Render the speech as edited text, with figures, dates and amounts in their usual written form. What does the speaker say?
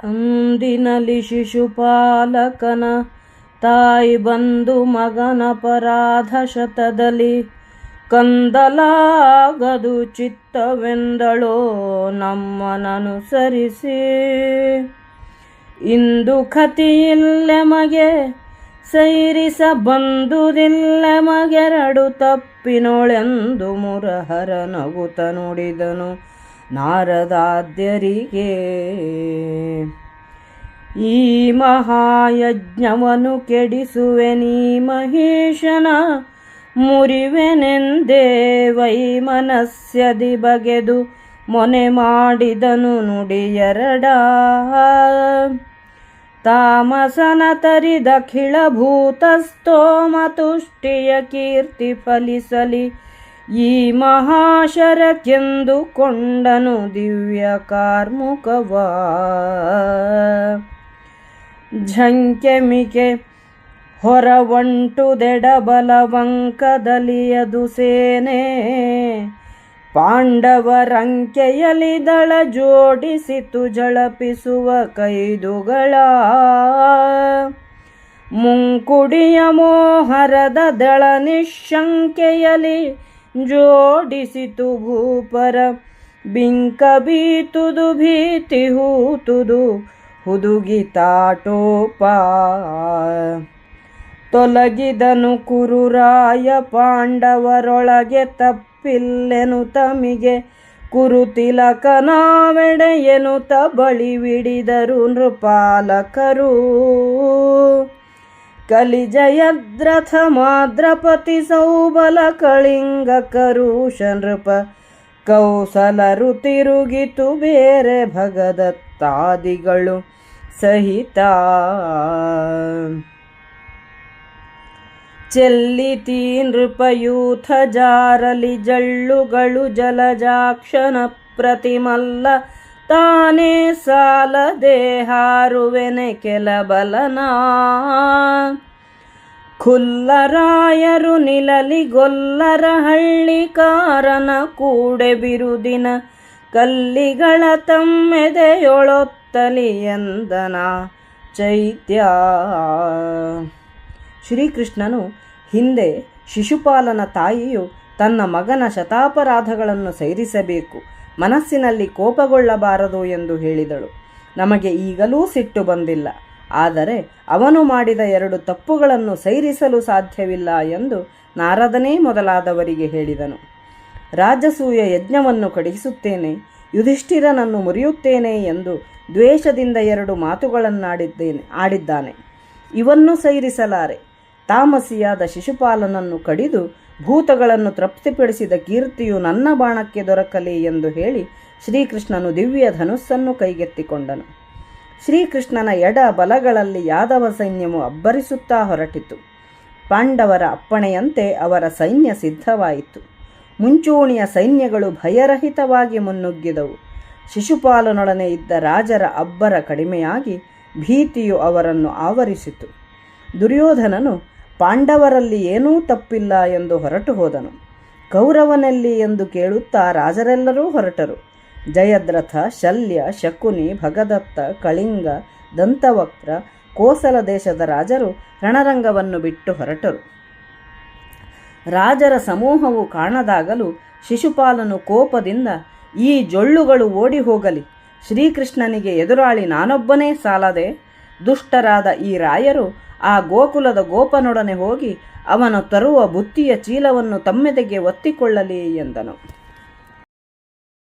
ಅಂದಿನಲಿ ಶಿಶುಪಾಲಕನ ತಾಯಿ ಬಂದು ಮಗನ ಪರಾಧ ಶತದಲ್ಲಿ ಕಂದಲಾಗದು ಚಿತ್ತವೆಂದಳೋ ನಮ್ಮನನುಸರಿಸಿ. ಇಂದು ಕತಿಯಿಲ್ಲೆ ಮಗೆ ಸೈರಿಸ ಬಂದುದಿಲ್ಲ ಮಗೆರಡು ತಪ್ಪಿನೊಳೆಂದು ಮುರಹರ ನಗುತ ನುಡಿದನು ನಾರದಾದ್ಯರಿಗೆ. ಈ ಮಹಾಯಜ್ಞವನ್ನು ಕೆಡಿಸುವೆ ನೀ ಮಹೇಶನ ಮುರಿವೆನೆಂದೇ ವೈಮನಸ್ಯದಿ ಬಗೆದು ಮೊನೆ ಮಾಡಿದನು ನುಡಿಯರಡ. ತಾಮಸನ ತರಿದಖಿಳ ಭೂತಸ್ತೋಮ ತುಷ್ಟಿಯ ಕೀರ್ತಿ ಫಲಿಸಲಿ ಈ ಮಹಾಶರಕ್ಕೆಂದು ಕೊಂಡನು ದಿವ್ಯ ಕಾರ್ಮುಕವಾ. ಝಂಕೆಮಿಕೆ ಹೊರವಂಟುದೆಡ ಬಲವಂಕದಲಿಯದು ಸೇನೆ ಪಾಂಡವರಂಕೆಯಲಿ ದಳ ಜೋಡಿಸಿತು ಝಳಪಿಸುವ ಕೈದುಗಳ. ಮುಂಕುಡಿಯ ಮೋಹರದ ದಳ ನಿಶಂಕೆಯಲಿ ಜೋಡಿಸಿತು ಭೂಪರ ಬಿಂಕ ಬೀತುದು ಭೀತಿ ಹೂತುದು ಹುದುಗಿತಾಟೋಪ. ತೊಲಗಿದನು ಕುರುರಾಯ ಪಾಂಡವರೊಳಗೆ ತಪ್ಪಿಲ್ಲೆನು ತಮಿಗೆ ಕುರುತಿಲಕನಾವೆಡೆಯೆನುತ ಬಳಿವಿಡಿದರು ನೃಪಾಲಕರು. ಕಲಿಜಯದ್ರಥ ಮಾದ್ರಪತಿ ಸೌಬಲ ಕಳಿಂಗ ಕರುಷ ನೃಪ ಕೌಸಲರು ತಿರುಗಿತು ಬೇರೆ ಭಗದತ್ತಾದಿಗಳು ಸಹಿತ. ಚೆಲ್ಲಿತೀ ನೃಪಯೂಥ ಜಾರಲಿ ಜಳ್ಳುಗಳು ಜಲಜಾಕ್ಷನ ಪ್ರತಿಮಲ್ಲ ತಾನೇ ಸಾಲದೆ ಹಾರುವೆನೆ ಕೆಲಬಲನ. ಖುಲ್ಲರಾಯರು ನಿಲಲಿ ಗೊಲ್ಲರ ಹಳ್ಳಿಕಾರನ ಕೂಡೆ ಬಿರುದಿನ ಕಲ್ಲಿಗಳ ತಮ್ಮೆದೆಯೊಳೊತ್ತಲಿ ಎಂದನ ಚೈತ್ಯ. ಶ್ರೀಕೃಷ್ಣನು ಹಿಂದೆ ಶಿಶುಪಾಲನ ತಾಯಿಯು ತನ್ನ ಮಗನ ಶತಾಪರಾಧಗಳನ್ನು ಸೈರಿಸಬೇಕು, ಮನಸ್ಸಿನಲ್ಲಿ ಕೋಪಗೊಳ್ಳಬಾರದು ಎಂದು ಹೇಳಿದಳು. ನಮಗೆ ಈಗಲೂ ಸಿಟ್ಟು ಬಂದಿಲ್ಲ, ಆದರೆ ಅವನು ಮಾಡಿದ 2 ತಪ್ಪುಗಳನ್ನು ಸೈರಿಸಲು ಸಾಧ್ಯವಿಲ್ಲ ಎಂದು ನಾರದನೇ ಮೊದಲಾದವರಿಗೆ ಹೇಳಿದನು. ರಾಜಸೂಯ ಯಜ್ಞವನ್ನು ಕಡಿಸುತ್ತೇನೆ, ಯುಧಿಷ್ಠಿರನನ್ನು ಮುರಿಯುತ್ತೇನೆ ಎಂದು ದ್ವೇಷದಿಂದ 2 ಮಾತುಗಳನ್ನಾಡಿದ್ದಾನೆ. ಇವನ್ನು ಸೈರಿಸಲಾರೆ. ತಾಮಸಿಯಾದ ಶಿಶುಪಾಲನನ್ನು ಕಡಿದು ಭೂತಗಳನ್ನು ತೃಪ್ತಿಪಡಿಸಿದ ಕೀರ್ತಿಯು ನನ್ನ ಬಾಣಕ್ಕೆ ದೊರಕಲಿ ಎಂದು ಹೇಳಿ ಶ್ರೀಕೃಷ್ಣನು ದಿವ್ಯ ಧನುಸ್ಸನ್ನು ಕೈಗೆತ್ತಿಕೊಂಡನು. ಶ್ರೀಕೃಷ್ಣನ ಎಡ ಬಲಗಳಲ್ಲಿ ಯಾದವ ಸೈನ್ಯವು ಅಬ್ಬರಿಸುತ್ತಾ ಹೊರಟಿತು. ಪಾಂಡವರ ಅಪ್ಪಣೆಯಂತೆ ಅವರ ಸೈನ್ಯ ಸಿದ್ಧವಾಯಿತು. ಮುಂಚೂಣಿಯ ಸೈನ್ಯಗಳು ಭಯರಹಿತವಾಗಿ ಮುನ್ನುಗ್ಗಿದವು. ಶಿಶುಪಾಲನೊಡನೆ ಇದ್ದ ರಾಜರ ಅಬ್ಬರ ಕಡಿಮೆಯಾಗಿ ಭೀತಿಯು ಅವರನ್ನು ಆವರಿಸಿತು. ದುರ್ಯೋಧನನು ಪಾಂಡವರಲ್ಲಿ ಏನೂ ತಪ್ಪಿಲ್ಲ ಎಂದು ಹೊರಟು ಹೋದನು. ಕೌರವನಲ್ಲಿ ಎಂದು ಕೇಳುತ್ತಾ ರಾಜರೆಲ್ಲರೂ ಹೊರಟರು. ಜಯದ್ರಥ, ಶಲ್ಯ, ಶಕುನಿ, ಭಗದತ್ತ, ಕಳಿಂಗ, ದಂತವಕ್ರ, ಕೋಸಲ ದೇಶದ ರಾಜರು ರಣರಂಗವನ್ನು ಬಿಟ್ಟು ಹೊರಟರು. ರಾಜರ ಸಮೂಹವು ಕಾಣದಾಗಲೂ ಶಿಶುಪಾಲನು ಕೋಪದಿಂದ ಈ ಜೊಳ್ಳುಗಳು ಓಡಿ ಹೋಗಲಿ, ಶ್ರೀಕೃಷ್ಣನಿಗೆ ಎದುರಾಳಿ ನಾನೊಬ್ಬನೇ ಸಾಲದೆ, ದುಷ್ಟರಾದ ಈ ರಾಯರು ಆ ಗೋಕುಲದ ಗೋಪನೊಡನೆ ಹೋಗಿ ಅವನು ತರುವ ಬುತ್ತಿಯ ಚೀಲವನ್ನು ತಮ್ಮೆದೆಗೆ ಒತ್ತಿಕೊಳ್ಳಲಿ ಎಂದನು.